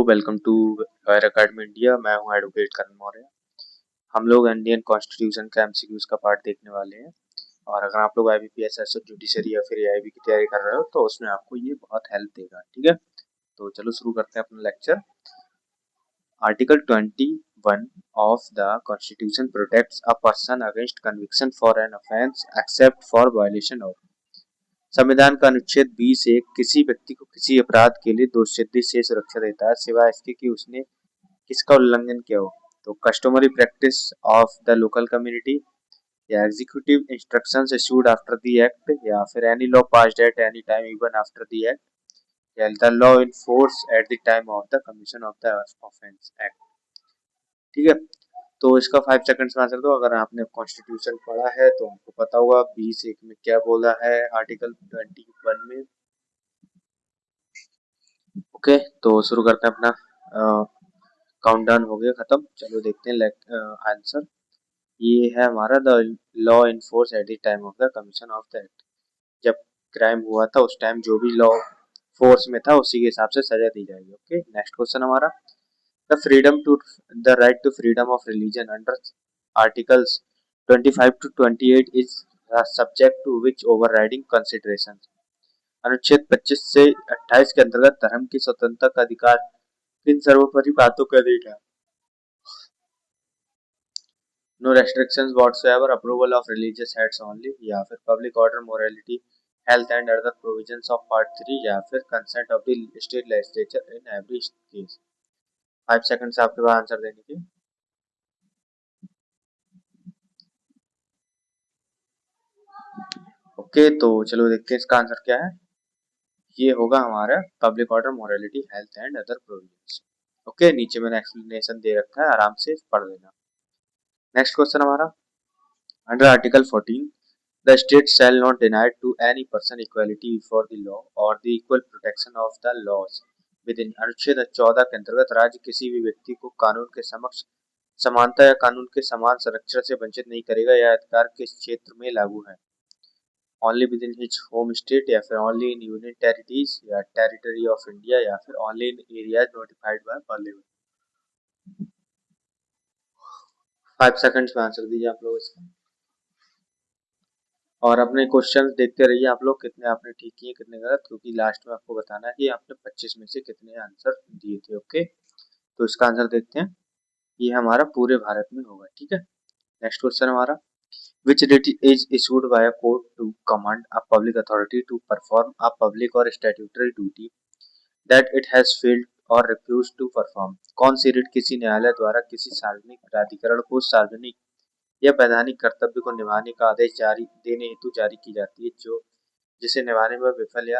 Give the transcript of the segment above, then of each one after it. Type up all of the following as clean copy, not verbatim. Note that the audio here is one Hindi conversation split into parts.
Welcome to lawyer academy India. मैं हूं एडवोकेट करण मौर्य। हम लोग इंडियन कॉन्स्टिट्यूशन का एमसीक्यूज का पार्ट देखने वाले हैं और अगर आप लोग आईबीपीएस एसओ जुडिशरी या फिर एआईबी की तैयारी कर रहे हो तो उसमें आपको ये बहुत हेल्प देगा। ठीक है, तो चलो शुरू करते हैं अपना lecture. Article 21 of the Constitution protects a person against conviction for an offense except for violation of। संविधान का अनुच्छेद 20 एक किसी व्यक्ति को किसी अपराध के लिए दोषसिद्धि से सुरक्षा देता है सिवाय इसके कि उसने किसका उल्लंघन किया हो। तो customary practice of the local community या executive instructions issued after the act या फिर any law passed at any time even after the act या the law in force at the time of the commission of the offence act. ठीक है, तो इसका 5 सेकंड्स में आंसर दो। अगर आपने कॉन्स्टिट्यूशन पढ़ा है तो आपको पता होगा 20(1) में क्या बोला है आर्टिकल 21 में। ओके, तो शुरू करते हैं अपना। काउंटडाउन हो गया खत्म। चलो देखते हैं आंसर। ये है हमारा the law in force at the time of the commission of the act. जब क्राइम हुआ था उस टाइम जो भी लॉ फोर्स में था उसी के हिसाब से सजा दी जाएगी। ओके, नेक्स्ट क्वेश्चन हमारा। The freedom to the right to freedom of religion under articles 25 to 28 is subject to which overriding consideration. अनुच्छेद 25 से 28 के अंतर्गत धर्म की स्वतंत्रता का अधिकार किन सर्वोपरि बातों का अधिक है। No restrictions whatsoever, approval of religious acts only, या फिर public order, morality, health and other provisions of part 3, या फिर consent of the state legislature in every case. 5 seconds आपके पास आंसर देने के। ओके, तो चलो देखते हैं इसका आंसर क्या है। ये होगा हमारा public order, morality, health and other provisions. Okay, नीचे मैंने एक्सप्लेनेशन दे रखा है, आराम से पढ़ लेना। नेक्स्ट क्वेश्चन हमारा। Under article 14 the state shall not deny to any person equality before the law or the equal protection of the laws within। अनुच्छेद 14 के अंतर्गत राज्य किसी भी व्यक्ति को कानून के समक्ष समानता या कानून के समान संरक्षण से वंचित नहीं करेगा। यह अधिकार किस क्षेत्र में लागू है। Only with in his home state, या फिर ओनली इन यूनियन टेरिटरीज या टेरिटरी ऑफ इंडिया, या फिर only in areas notified by parliament. 5 seconds में आंसर दीजिए आप लोग इसका और अपने क्वेश्चंस देखते रहिए आप लोग कितने आपने ठीक किए कितने गलत, क्योंकि लास्ट में आपको बताना है कि आपने 25 में से कितने आंसर दिए थे। ओके, तो इसका आंसर देखते हैं। ये हमारा पूरे भारत में होगा। ठीक है, नेक्स्ट क्वेश्चन हमारा। Which writ is issued by a court to command a public authority to perform a public or statutory duty that it has failed or refuse to perform. कौन सी रिट किसी न्यायालय द्वारा किसी सार्वजनिक प्राधिकरण को सार्वजनिक या वैधानिक कर्तव्य को निभाने का आदेश जारी देने हेतु जारी की जाती है जो जिसे निभाने में विफल या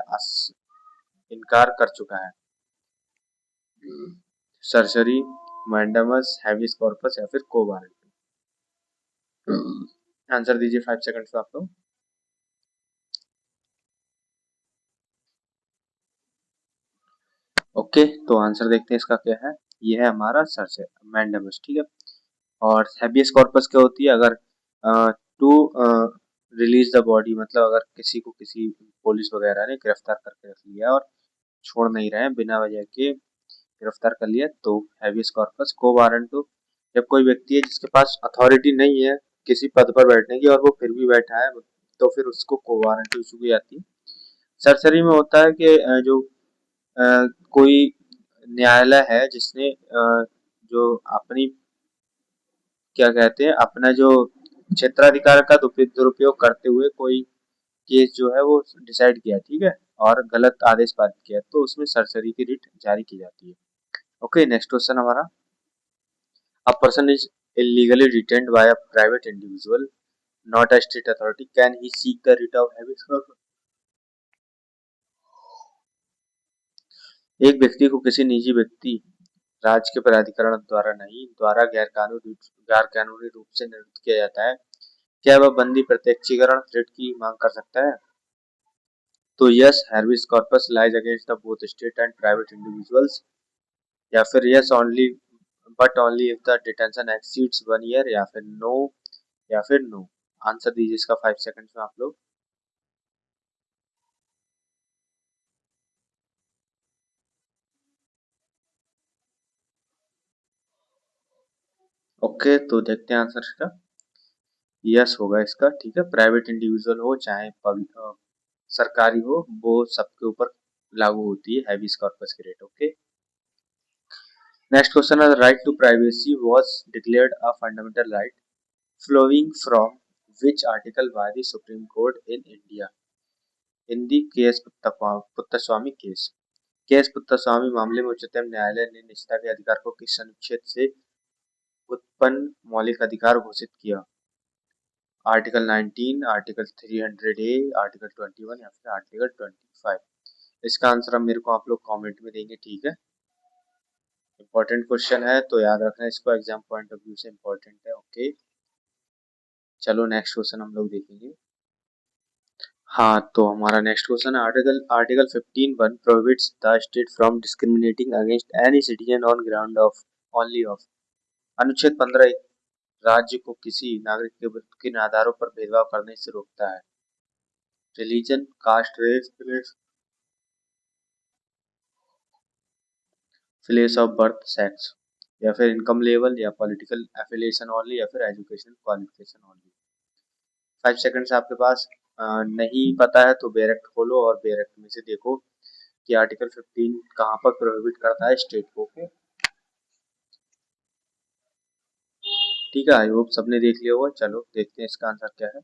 इनकार कर चुका है। सरसरी, मैंडामस, हैबियस कॉर्पस, या फिर को वारंट। आंसर दीजिए 5 सेकंड्स में आप लोग। ओके, तो आंसर देखते हैं इसका क्या है। ये है हमारा सरसरी मैंडामस। ठीक है, और हैबियस कॉर्पस क्या होती है। अगर टू रिलीज द बॉडी, मतलब अगर किसी को किसी पुलिस वगैरह ने गिरफ्तार करके रख लिया और छोड़ नहीं रहे हैं, बिना वजह के गिरफ्तार कर लिया, तो हैबियस कॉर्पस। को वारंट जब कोई व्यक्ति है जिसके पास अथॉरिटी नहीं है किसी पद पर बैठने की और वो फिर भी बैठा है तो फिर उसको को वारंट इशू की जाती है। सरसरी में होता है कि जो कोई न्यायालय है जिसने जो अपनी क्या कहते हैं अपना जो क्षेत्राधिकार का दुरुपयोग करते हुए कोई केस जो है वो डिसाइड किया, ठीक है, और गलत आदेश पारित किया, तो उसमें सरसरी की रिट जारी की जाती है। ओके, नेक्स्ट क्वेश्चन हमारा। A person is illegally detained by a private individual, not a state authority. Can he seek the writ of habeas corpus? एक व्यक्ति को किसी निजी व्यक्ति राज्य के प्राधिकरण द्वारा नहीं द्वारा गैर कानूनी रूप से नियुक्त किया जाता है, क्या वह बंदी प्रत्यक्षीकरण रिट की मांग कर सकता है। तो yes, habeas corpus lies against the both state and private individuals, या फिर yes only but only if the detention exceeds 1 year, या फिर नो, या फिर नो। आंसर दीजिए इसका 5 सेकंड्स में आप लोग। ओके, तो देखते हैं आंसर इसका। यस होगा इसका। ठीक है, प्राइवेट इंडिविजुअल हो चाहे सरकारी हो, वो सबके ऊपर लागू होती है हैबिस कॉर्पस की रेट। ओके, नेक्स्ट क्वेश्चन है, right to privacy was declared a fundamental right flowing from which article by the Supreme Court in India in the KS Puttaswamy case. KS Puttaswamy मामले में उच्चतम न्यायालय ने निजता के अधिकार को किस अनुच्छेद से उत्पन्न मौलिक अधिकार घोषित किया? आर्टिकल 19, आर्टिकल 300 ए, आर्टिकल 21 या फिर आर्टिकल 25? इसका आंसर अब मेरे को आप लोग कमेंट में देंगे। ठीक है, इंपॉर्टेंट क्वेश्चन है तो याद रखना इसको, एग्जाम पॉइंट ऑफ व्यू से इंपॉर्टेंट है। ओके, चलो नेक्स्ट क्वेश्चन हम लोग देखेंगे। हाँ, तो हमारा नेक्स्ट क्वेश्चन है, article article 15(1) prohibits the state from discriminating against any citizen on ground of only of. अनुच्छेद 15 राज्य को किसी नागरिक के किन आधारों पर भेदभाव करने से रोकता है? Religion, caste, race, place of birth, sex, या फिर इनकम लेवल, या पॉलिटिकल एफिलिएशन ओनली, या फिर एजुकेशन क्वालिफिकेशन ओनली? 5 सेकंड्स आपके पास। नहीं पता है तो बेरेक्ट खोलो और बेरेक्ट में से देखो कि आर्टिकल 15 कहाँ पर प्रोहिबिट करता है स्टेट को। ठीक है, आई होप सबने देख लिया होगा। चलो देखते हैं इसका आंसर क्या है।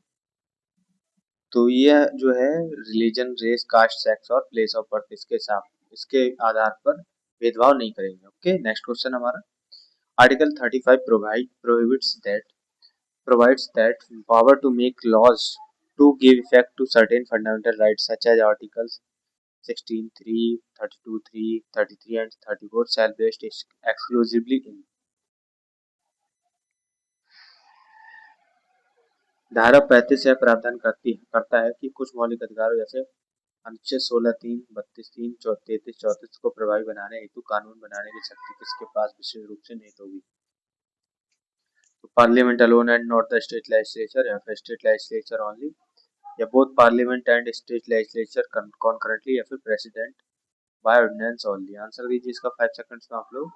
तो ये जो है रिलीजन, रेस, कास्ट, सेक्स और प्लेस ऑफ बर्थ, इसके आधार पर भेदभाव नहीं करेंगे। ओके, नेक्स्ट क्वेश्चन हमारा, article 35 provides that power to make laws to give effect to certain fundamental rights such as articles 16(3), 32(3), 33 and 34 shall based exclusively in। धारा 35 यह प्रावधान करता है कि कुछ मौलिक अधिकारों जैसे अनुच्छेद 16(3), 32(3), 33, 34 को प्रभावी बनाने हेतु कानून बनाने की शक्ति किसके पास विशेष रूप से निहित होगी? तो parliament alone and not the state legislature, या फिर स्टेट लेजिस्लेचर ओनली, या both parliament and state legislature concurrently, या फिर president by ordinance only? Answer दीजिए इसका 5 सेकंड्स में आप लोग।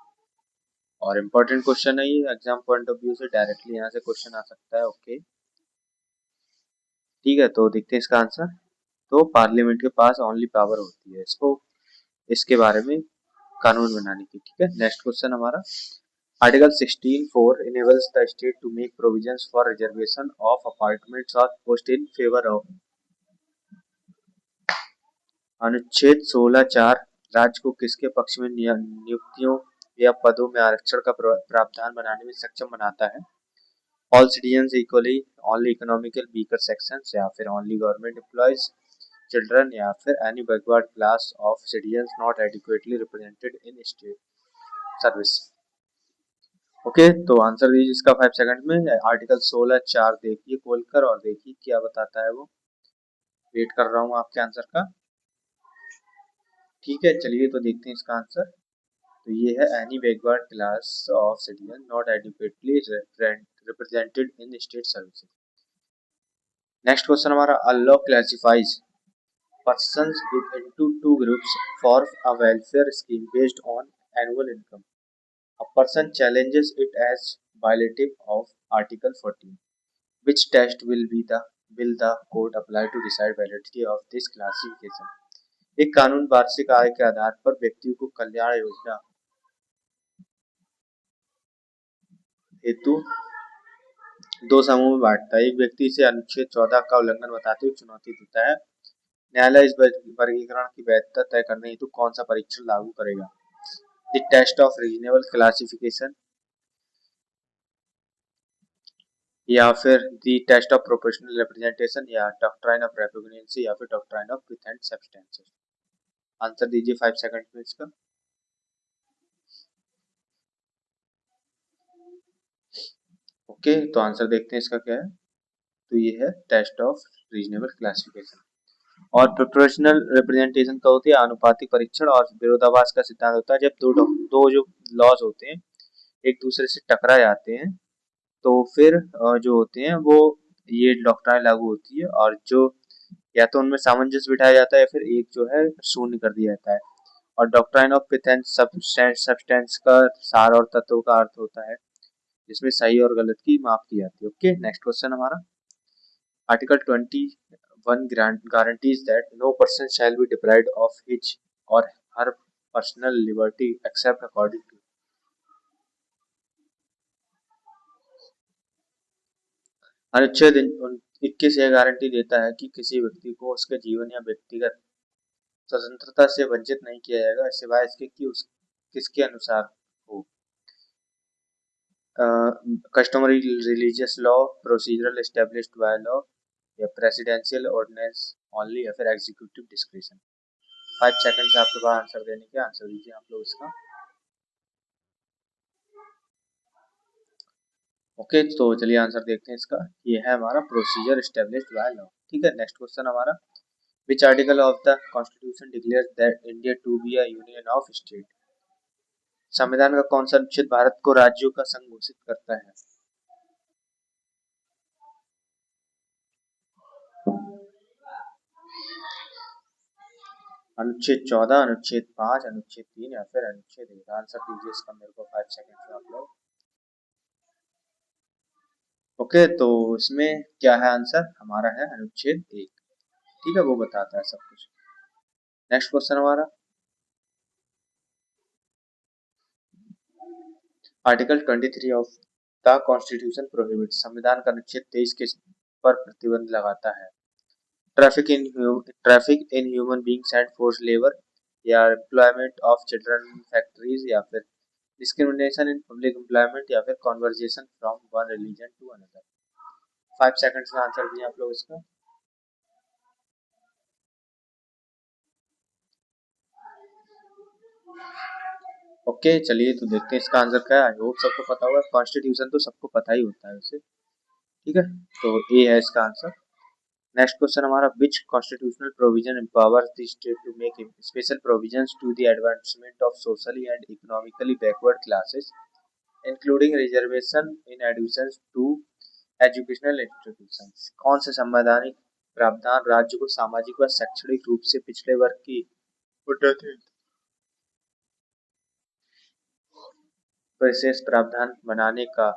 और इम्पोर्टेंट क्वेश्चन है ये, एग्जाम पॉइंट ऑफ व्यू से डायरेक्टली यहाँ से क्वेश्चन आ सकता है। ओके, ठीक है, तो देखते हैं इसका आंसर। तो पार्लियामेंट के पास ओनली पावर होती है इसके बारे में कानून बनाने की। ठीक है, नेक्स्ट क्वेश्चन हमारा, article 16(4) enables the state to make provisions for reservation of appointments or post in favor of। अनुच्छेद 16(4) राज्य को किसके पक्ष में नियुक्तियों या पदों में आरक्षण का प्रावधान बनाने में सक्षम बनाता है? All citizens equally, only economical weaker sections, या फिर ओनली गवर्नमेंट एम्प्लॉयज, चिल्ड्रन, या फिर any backward class of citizens not adequately represented in state service? Okay, तो आंसर दीजिए इसका 5 सेकंड में। आर्टिकल 16(4) देखिए खोलकर और देखिए क्या बताता है वो। वेट कर रहा हूँ आपके आंसर का। ठीक है, चलिए तो देखते हैं इसका आंसर। तो ये है any backward class of citizen not adequately represented in state services. Next question हमारा, a law classifies persons into two groups for a welfare scheme based on annual income. A person challenges it as violative of Article 14. Which test will the court apply to decide validity of this classification? एक कानून वार्षिक आय के आधार पर व्यक्ति को कल्याण योजना हेतु दो समूह में बांटता है। एक व्यक्ति इसे अनुच्छेद 14 का उल्लंघन बताते हुए चुनौती देता है। न्यायालय इस वर्गीकरण की वैधता तय करने हेतु कौन सा परीक्षण लागू करेगा? The test of reasonable classification, या फिर the test of proportional representation, या डॉक्ट्राइन ऑफ रेपुग्नेंसी, या फिर doctrine of pith and substances? Answer दीजिए 5 सेकंड में इसका। ओके, तो आंसर देखते हैं इसका क्या है। तो ये है टेस्ट ऑफ रीजनेबल क्लासिफिकेशन। और प्रोपोर्शनल रिप्रेजेंटेशन का होती है आनुपातिक परीक्षण, और विरोधाभास का सिद्धांत होता है जब दो जो लॉज होते हैं एक दूसरे से टकरा जाते हैं तो फिर जो होते हैं वो ये डॉक्ट्राइन लागू होती है, और जो या तो उनमें सामंजस्य बिठाया जाता है या फिर एक जो है शून्य कर दिया जाता है। और doctrine of pith and substance का सार और तत्व का अर्थ होता है जिसमें सही और गलत की माप की जाती है। ओके, नेक्स्ट क्वेश्चन हमारा article 21 guarantees that no person shall be deprived of his or her personal liberty except according to। अनुच्छेद 21 यह गारंटी देता है कि किसी व्यक्ति को उसके जीवन या व्यक्तिगत स्वतंत्रता से वंचित नहीं किया जाएगा सिवाय इसके कि उस किसके अनुसार हो। Customary religious law, procedural established by law या प्रेसिडेंशियल ऑर्डिनेंस ओनली या फिर एग्जीक्यूटिव डिस्क्रिप्शन। 5 सेकंड से आपके पास आंसर देने के, आंसर दीजिए आप लोग इसका। ओके, तो चलिए आंसर देखते हैं इसका। ये है हमारा प्रोसीजर एस्टेब्लिश्ड बाय लॉ। ठीक है, नेक्स्ट क्वेश्चन हमारा which article of the constitution declares that India to be a union of state. संविधान का कौन सा अनुच्छेद भारत को राज्यों का संघ घोषित करता है? अनुच्छेद 14, अनुच्छेद 5, अनुच्छेद 3 या फिर अनुच्छेद 1। आंसर दीजिए इसका मेरे को 5 सेकंड में आप लोग। ओके, तो इसमें क्या है आंसर हमारा है अनुच्छेद 1। ठीक है, वो बताता है सब कुछ। नेक्स्ट क्वेश्चन हमारा article 23 of the constitution prohibit. संविधान का अनुच्छेद 23 किस पर प्रतिबंध लगाता है? Traffic in human beings and force labour या employment of children in factories या फिर डिस्क्रिमिनेशन इन पब्लिक एम्प्लॉयमेंट या फिर conversion from one religion to another. 5 seconds में आंसर दिए आप लोग इसका। ओके, चलिए तो देखते हैं इसका आंसर क्या है। आई होप सबको पता होगा, कॉन्स्टिट्यूशन तो सबको पता ही होता है वैसे। ठीक है, तो ए है इसका आंसर। नेक्स्ट क्वेश्चन हमारा which constitutional provision empowers the state to make special provisions to the advancement of socially and economically backward classes including reservation in addition to educational institutions. कौन से संवैधानिक प्रावधान राज्य को सामाजिक व शैक्षणिक रूप से पिछड़े वर्ग की उन्नति विशेष प्रावधान बनाने का,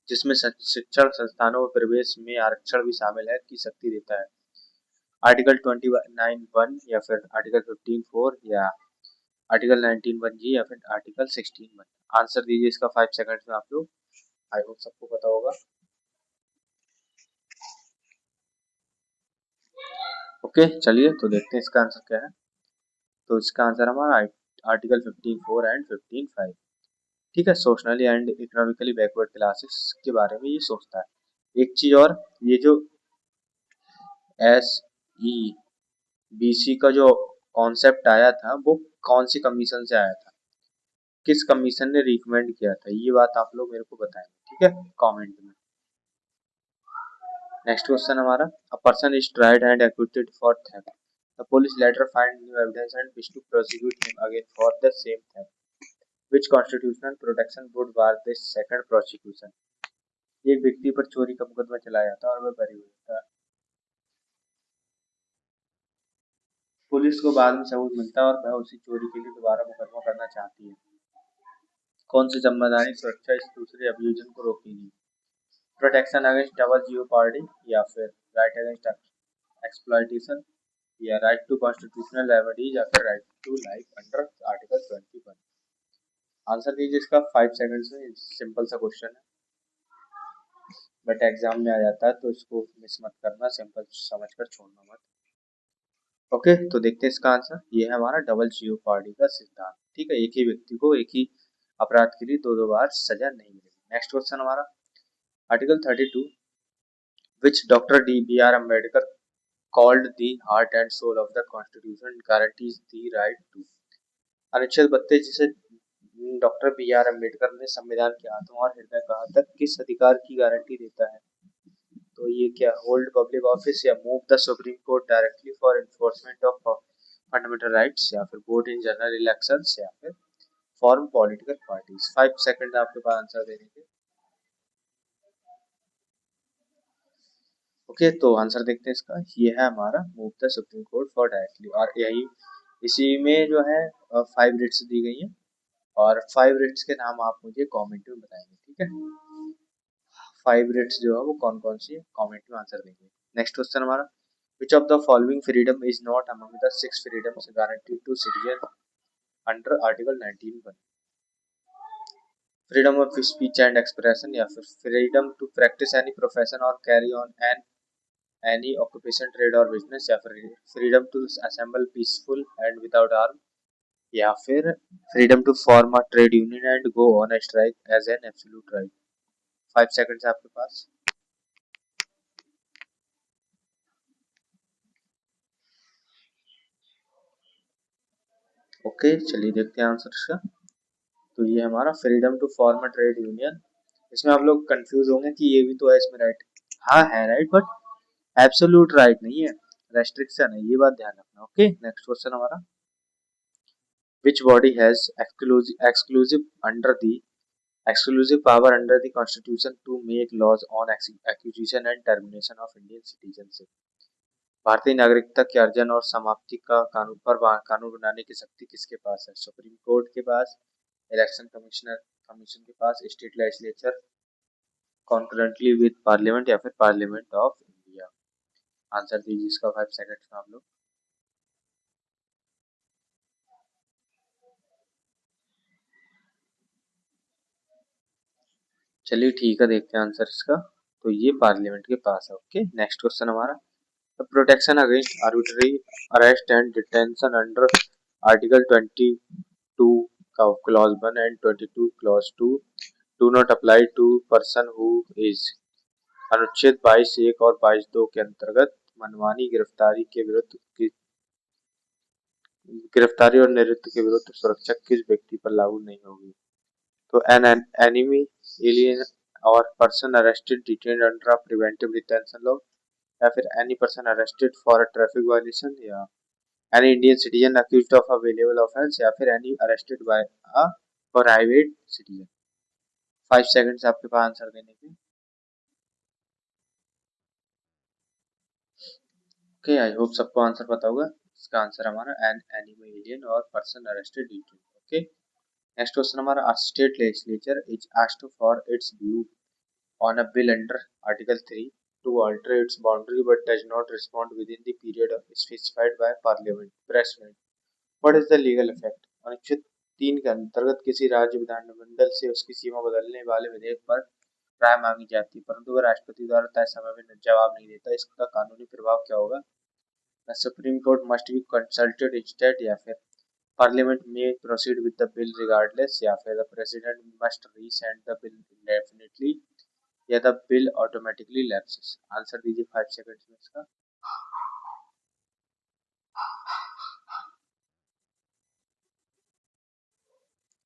जिसमें शिक्षण संस्थानों में प्रवेश में आरक्षण भी शामिल है, की शक्ति देता है? आर्टिकल 29(1) या फिर आर्टिकल 15(4) या आर्टिकल 19(1)(g) या फिर आर्टिकल 16(1)। आंसर दीजिए इसका 5 सेकंड में आप लोग। आई होप सबको पता होगा। ओके, चलिए तो देखते हैं इसका आंसर क्या है। तो इसका आंसर हमारा आर्टिकल 15(4) एंड 15(5). ठीक है, सोशनली एंड इकोनॉमिकली बैकवर्ड क्लासेस के बारे में ये सोचता है। एक चीज और, ये जो SEBC का जो कॉन्सेप्ट आया था वो कौन सी कमीशन से आया था, किस कमीशन ने रिकमेंड किया था, ये बात आप लोग मेरे को बताएंगे। ठीक है, कमेंट में। नेक्स्ट क्वेश्चन हमारा a person is tried and acquitted for theft. The police later find new evidence and wish to prosecute him again for the same theft. Which constitutional protection would bar this second prosecution. एक व्यक्ति पर चोरी का मुकदमा चलाया जाता है और वह बरी हुई था। पुलिस को बाद में सबूत मिलता है और वह उसी चोरी के लिए दोबारा मुकदमा करना चाहती है। कौन सी संवैधानिक सुरक्षा इस दूसरे अभियोजन को रोकेगी? प्रोटेक्शन अगेंस्ट डबल जियोपार्डी या फिर राइट अगेंस्ट एक्सप्लॉइटेशन या राइट टू कॉन्स्टिट्यूशनल रेमेडीज या फिर right to life under article 21। Answer दीजिए इसका 5 सेकंड्स में। सिंपल सा क्वेश्चन है बट एग्जाम में आ जाता है, तो इसको मिस मत करना, सिंपल समझकर छोड़ना मत। ओके, तो देखते हैं इसका आंसर। ये है हमारा डबल जियोपार्डी का सिद्धांत। ठीक है, एक ही व्यक्ति को एक ही अपराध के लिए दो दो बार सजा नहीं मिलेगी। नेक्स्ट क्वेश्चन हमारा article 32 which Dr. D.B.R. Ambedkar called the heart and soul of the Constitution guarantees the right to। अनुच्छेद 32 जिसे डॉक्टर B.R. अम्बेडकर ने संविधान के आत्मा और हृदय कहा था, किस अधिकार की गारंटी देता है? तो ये क्या, होल्ड पब्लिक ऑफिस या move the supreme court directly for enforcement of fundamental rights या फिर वोट इन जनरल इलेक्शंस या फिर फॉर्म पॉलिटिकल पार्टीज। 5 सेकंड आपके पास आंसर देने के। ओके, तो आंसर देखते हैं इसका। ये है हमारा move the supreme court for directly, और यही इसी में जो है 5 रिट्स दी गई हैं और 5 रिट्स के नाम आप मुझे कमेंट में बताएंगे। ठीक है। ठीक है। 5 रेट्स जो है वो कौन कौन सी है, कमेंट में आंसर देंगे। नेक्स्ट क्वेश्चन हमारा, which of the following freedom is not among the 6 freedoms guaranteed to citizen under article 19(1)? Freedom of speech and expression, या फिर freedom to practice any profession और carry on an any occupation trade और बिजनेस, या फिर freedom to assemble peaceful and without arm, या फिर freedom to form a trade union and go on a strike as an absolute right. 5 seconds आपके पास। ओके चलिए देखते हैं आंसर इसका। तो ये हमारा freedom to form a trade union. इसमें आप लोग कंफ्यूज होंगे कि ये भी तो है इसमें राइट। हाँ है राइट, बट एब्सोल्यूट राइट नहीं है, रेस्ट्रिक्शन है, ये बात ध्यान रखना। ओके नेक्स्ट क्वेश्चन हमारा, which body has exclusive power under the constitution to make laws on acquisition and termination of Indian citizenship? भारतीय नागरिकता के अर्जन और समाप्ति का कानून बनाने की शक्ति किसके पास है? सुप्रीम कोर्ट के पास, इलेक्शन कमीशन के पास, state legislature concurrently with parliament, या फिर पार्लियामेंट ऑफ इंडिया? आंसर दीजिए इसका 5 सेकंड्स में आप लोग। चलिए ठीक है, देखते हैं आंसर इसका। तो ये पार्लियामेंट के पास है। ओके नेक्स्ट क्वेश्चन हमारा, the protection against arbitrary arrest and detention under article 22 का clause 1 and 22 clause 2 do not apply to person who is. अनुच्छेद 22(1) और 22(2) के अंतर्गत मनमानी गिरफ्तारी और निवृत्ति के विरुद्ध सुरक्षा किस व्यक्ति पर लागू नहीं होगी? तो एन एनिमी, एलियन और person arrested detained under a preventive detention law, या फिर any person arrested for a traffic violation, या any Indian citizen accused of a bailable offence, या फिर any arrested by a private citizen. 5 seconds आपके पास आंसर देने के। ओके आई होप सबको आंसर पता होगा। इसका आंसर हमारा एन एनिमी, एलियन और person arrested detained. Okay next question हमारा, a state legislature is asked for its view on a bill under Article 3 to alter its boundary but does not respond within the period specified by Parliament. President. What is the legal effect? अनुच्छेद 3 के अंतर्गत किसी राज्य विधानमंडल से उसकी सीमा बदलने वाले विधेयक पर राय मांगी जाती है, परंतु वह राष्ट्रपति द्वारा तय समय में जवाब नहीं देता, इसका कानूनी प्रभाव क्या होगा? The Supreme Court must be consulted instead, या फिर Parliament may proceed with the bill regardless, या फिर the President must rescind the bill indefinitely, या the bill automatically lapses। Answer दीजिए 5 सेकंड्स में इसका।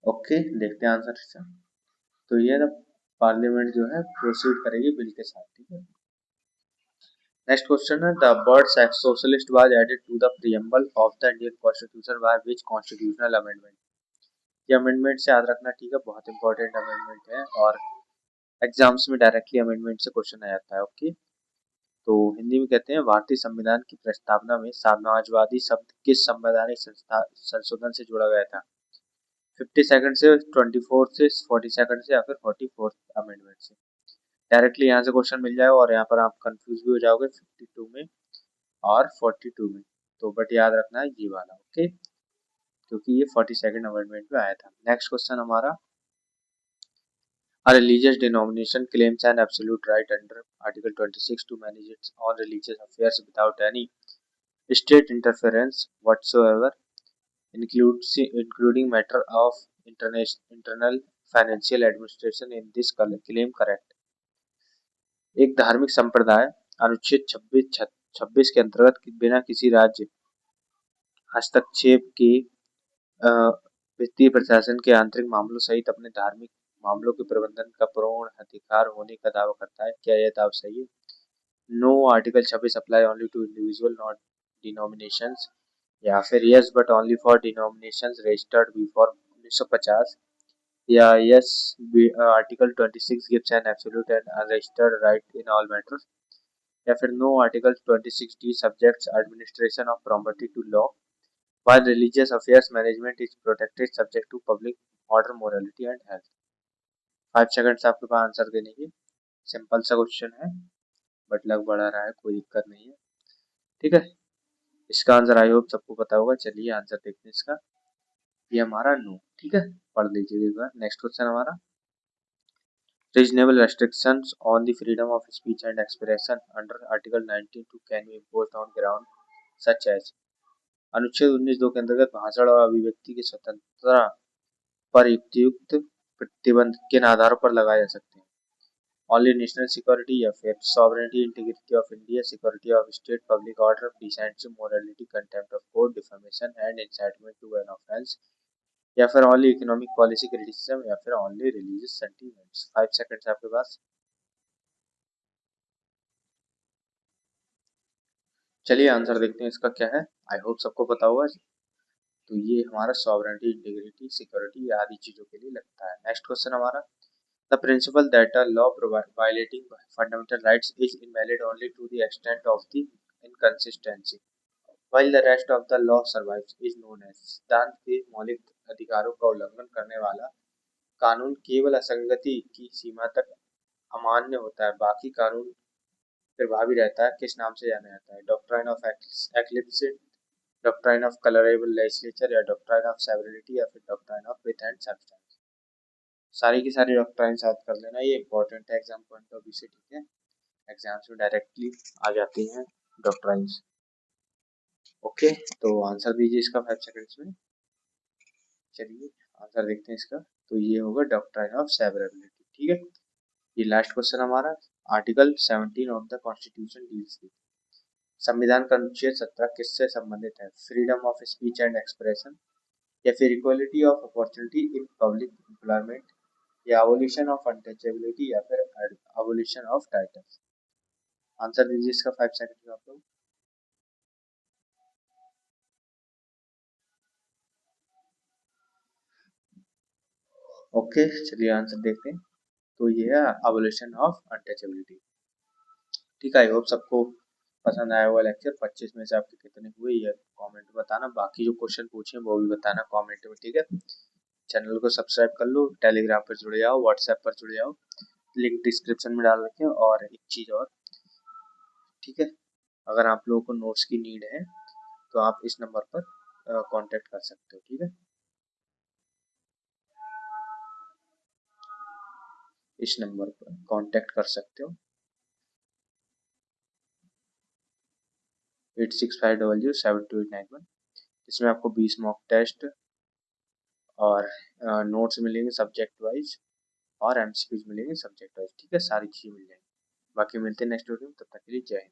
ओके देखते हैं आंसर इसका। तो ये ना पार्लियामेंट जो है प्रोसीड करेगी बिल के साथ, ठीक है। नेक्स्ट क्वेश्चन है, the words socialist was added to the preamble of the Indian constitution by which constitutional amendment? ये अमेंडमेंट से याद रखना, ठीक है, बहुत इंपॉर्टेंट अमेंडमेंट है और एग्जाम्स में डायरेक्टली अमेंडमेंट से क्वेश्चन आ जाता है। ओके तो हिंदी में कहते हैं, भारतीय संविधान की प्रस्तावना में समाजवादी शब्द किस संवैधानिक संशोधन से जोड़ा गया था? 50 सेकंड से, 24 से, 40 सेकंड से, या फिर 44 अमेंडमेंट से? डायरेक्टली यहाँ से क्वेश्चन मिल जाएगा और यहाँ पर आप कंफ्यूज भी हो जाओगे 52 में और 42 में। तो बट याद रखना है ये वाला। ओके क्योंकि ये 42nd अमेंडमेंट में आया था। नेक्स्ट क्वेश्चन हमारा, a religious denomination claims an absolute right under Article 26 to manage its own religious affairs without any state interference whatsoever, including matter of internal financial administration in this claim correct? एक धार्मिक संप्रदाय अनुच्छेद 26 के अंतर्गत बिना किसी राज्य हस्तक्षेप के वित्तीय प्रशासन के आंतरिक मामलों सहित अपने धार्मिक मामलों के प्रबंधन का पूर्ण अधिकार होने का दावा करता है, क्या यह दावा सही है? No, article 26 apply only to individual not denominations, या फिर yes but only for denominations registered before 1950, या yes article 26 gives an absolute and unregistered right in all matters, या फिर no, article 26D subjects administration of property to law while religious affairs management is protected subject to public order, morality and health। 5 second से आपके पास आंसर देने की। सिंपल सा क्वेश्चन है, बट लग बढ़ा रहा है, कोई दिक्कत नहीं है। ठीक है, इसका आंसर आई होप सबको पता होगा। चलिए आंसर देखते हैं इसका। ये हमारा नो। ठीक है, पढ़ लीजिए एक बार। नेक्स्ट क्वेश्चन हमारा, reasonable restrictions on the freedom of speech and expression under Article 19(2) can be imposed on ground such as। अनुच्छेद 19(2) के अंतर्गत भाषण और अभिव्यक्ति की स्वतंत्रता पर युक्त प्रतिबंध किन आधारों पर लगाए जा सकते हैं? ओनली नेशनल सिक्योरिटी, या फिर sovereignty integrity of India, security of state, public order, decency, morality, contempt of court, defamation and incitement to an offence, या फिर ओनली इकोनॉमिक पॉलिसी क्रिटिसिज्म, या फिर ओनली रिलीजियस सेंटीमेंट्स। 5 सेकंड्स आपके पास। चलिए आंसर देखते हैं इसका क्या है। आई होप सबको पता होगा। तो ये हमारा सॉवरेनिटी, इंटीग्रिटी, सिक्योरिटी आदि चीजों के लिए लगता है। नेक्स्ट क्वेश्चन हमारा, the principle that a law violating fundamental rights is invalid only to the extent of the inconsistency while the rest of the law survives is known as. सिद्धांत के मौलिक अधिकारों का उल्लंघन करने वाला कानून केवल असंगति की सीमा तक अमान्य होता है, बाकी कानून प्रभावी रहता है। किस नाम से जाना जाता है? Doctrine of eclipse, doctrine of colourable legislature, या डॉक्ट्राइन ऑफ सेवरिटी, या फिर doctrine of pith and substance. सारी की सारी डॉक्ट्राइन याद कर लेना, ये इंपॉर्टेंट है एग्जाम पॉइंट ऑफ व्यू से। ठीक है, एग्जाम्स में डायरेक्टली आ जाती हैं डॉक्ट्राइन्स। ओके, तो आंसर दीजिए इसका 5 सेकंड्स में। चलिए आंसर देखते हैं इसका। तो ये होगा डॉक्ट्राइन ऑफ सेवरेबिलिटी। ठीक है, ये लास्ट क्वेश्चन हमारा, article 17 of the constitution deals with. संविधान का अनुच्छेद 17 किससे संबंधित है? Freedom of speech and expression, या फिर equality of opportunity in public employment, या अबोलिशन ऑफ अनटचेबिलिटी, या फिर अबोलिशन ऑफ टाइटल। आंसर दीजिए इसका 5 सेकंड में आप लोग। ओके, चलिए आंसर देखते हैं। तो ये है अबोलिशन ऑफ अनटचेबिलिटी। ठीक है, आई होप सबको पसंद आया हुआ लेक्चर। 25 में से आपके कितने हुए ये कमेंट में बताना। बाकी जो क्वेश्चन पूछे वो भी बताना कमेंट में। ठीक है, चैनल को सब्सक्राइब कर लो, टेलीग्राम पर जुड़े जाओ, व्हाट्सएप पर जुड़े जाओ, लिंक डिस्क्रिप्शन में डाल रखे हैं। और एक चीज और, ठीक है, अगर आप लोगों को नोट्स की नीड है तो आप इस नंबर पर कांटेक्ट कर सकते हो। ठीक है, इस नंबर पर कांटेक्ट कर सकते हो, 8650072891। इसमें आपको 20 मॉक टेस्ट और नोट्स मिलेंगे सब्जेक्ट वाइज, और एमसीक्यूज मिलेंगे सब्जेक्ट वाइज। ठीक है, सारी चीजें मिल जाएंगी। बाकी मिलते हैं नेक्स्ट वीडियो में, तब तक के लिए जय हिंद।